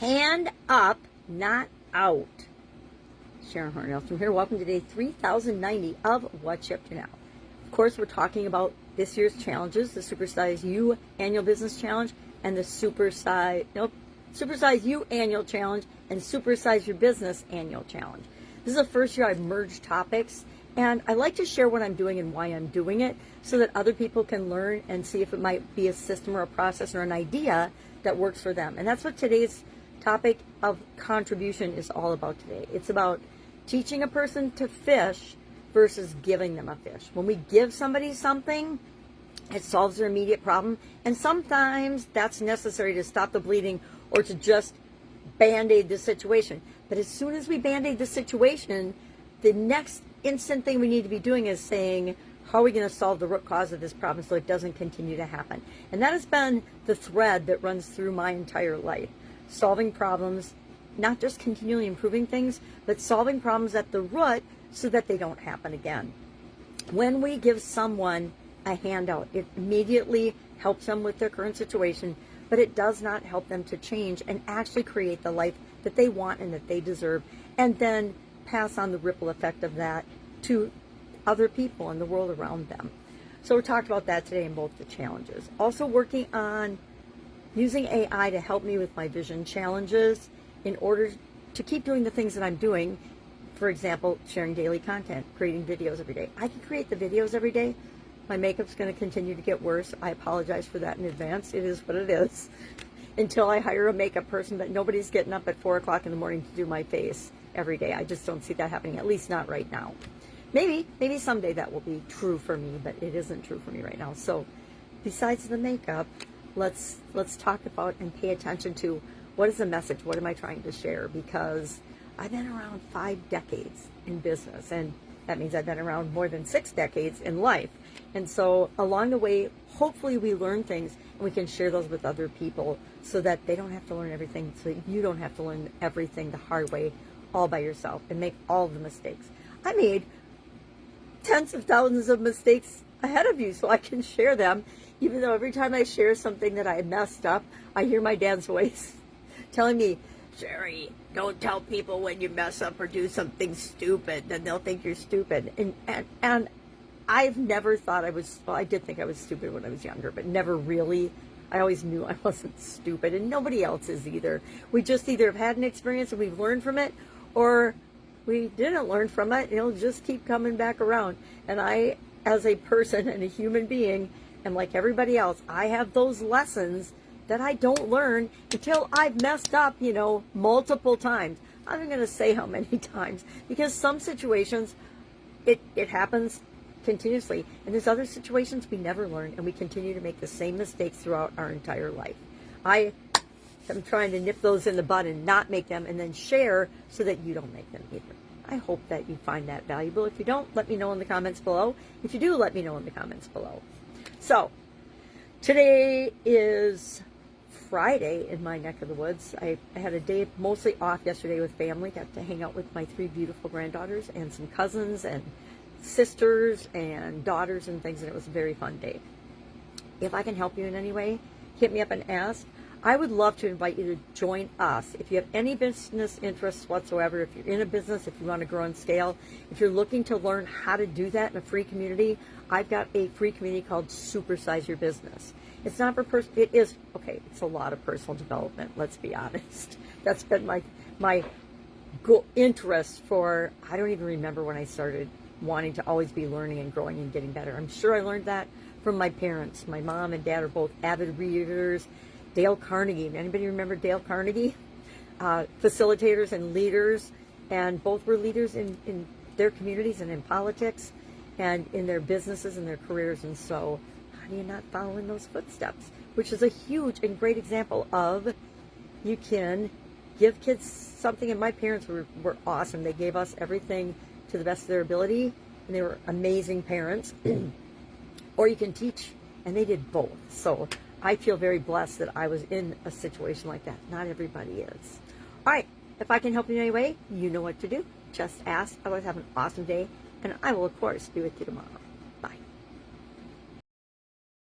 Hand up, not out. Sharon Horne-Ellstrom here. Welcome to day 3090 of What's Up to Now. Of course, we're talking about this year's challenges, the Supersize You Annual Business Challenge and the Supersize You Annual Challenge and Supersize Your Business Annual Challenge. This is the first year I've merged topics, and I like to share what I'm doing and why I'm doing it so that other people can learn and see if it might be a system or a process or an idea that works for them. And that's what today's topic of contribution is all about today. It's about teaching a person to fish versus giving them a fish. When we give somebody something, it solves their immediate problem, and sometimes that's necessary to stop the bleeding or to just band-aid the situation. But as soon as we band-aid the situation, the next instant thing we need to be doing is saying, how are we going to solve the root cause of this problem so it doesn't continue to happen? And that has been the thread that runs through my entire life. Solving problems, not just continually improving things, but solving problems at the root so that they don't happen again. When we give someone a handout, it immediately helps them with their current situation, but it does not help them to change and actually create the life that they want and that they deserve, and then pass on the ripple effect of that to other people in the world around them. So we talked about that today in both the challenges. Also working on using AI to help me with my vision challenges in order to keep doing the things that I'm doing. For example, sharing daily content, creating videos every day. I can create the videos every day. My makeup's going to continue to get worse. I apologize for that in advance. It is what it is. Until I hire a makeup person, but nobody's getting up at 4 o'clock in the morning to do my face every day. I just don't see that happening, at least not right now. Maybe someday that will be true for me, but it isn't true for me right now. So besides the makeup, let's talk about and pay attention to what is the message, what am I trying to share? Because I've been around 5 decades in business, and that means I've been around more than 6 decades in life. And so along the way, hopefully we learn things and we can share those with other people so that they don't have to learn everything, so you don't have to learn everything the hard way all by yourself and make all the mistakes. I made tens of thousands of mistakes ahead of you, so I can share them, even though every time I share something that I messed up, I hear my dad's voice telling me, Sherry, don't tell people when you mess up or do something stupid, then they'll think you're stupid. And I've never thought I did think I was stupid when I was younger, but never really. I always knew I wasn't stupid, and nobody else is either. We just either have had an experience and we've learned from it, or we didn't learn from it, and it'll just keep coming back around. And I, as a person and a human being, am like everybody else. I have those lessons that I don't learn until I've messed up, multiple times. I'm not going to say how many times, because some situations, it happens continuously, and there's other situations we never learn, and we continue to make the same mistakes throughout our entire life. I am trying to nip those in the bud and not make them, and then share so that you don't make them either. I hope that you find that valuable. If you don't, let me know in the comments below. If you do, let me know in the comments below. So today is Friday in my neck of the woods. I had a day mostly off yesterday with family. Got to hang out with my 3 beautiful granddaughters and some cousins and sisters and daughters and things, and it was a very fun day. If I can help you in any way, hit me up and ask. I would love to invite you to join us. If you have any business interests whatsoever, if you're in a business, if you want to grow and scale, if you're looking to learn how to do that in a free community, I've got a free community called Supersize Your Business. It's not for it's a lot of personal development, let's be honest. That's been my interest for, I don't even remember when I started wanting to always be learning and growing and getting better. I'm sure I learned that from my parents. My mom and dad are both avid readers. Dale Carnegie, anybody remember Dale Carnegie? Facilitators and leaders, and both were leaders in their communities and in politics and in their businesses and their careers. And so how do you not follow in those footsteps? Which is a huge and great example of, you can give kids something. And my parents were awesome. They gave us everything to the best of their ability, and they were amazing parents. Or you can teach, and they did both. So I feel very blessed that I was in a situation like that. Not everybody is. All right, if I can help you in any way, you know what to do. Just ask. Otherwise, have an awesome day, and I will, of course, be with you tomorrow.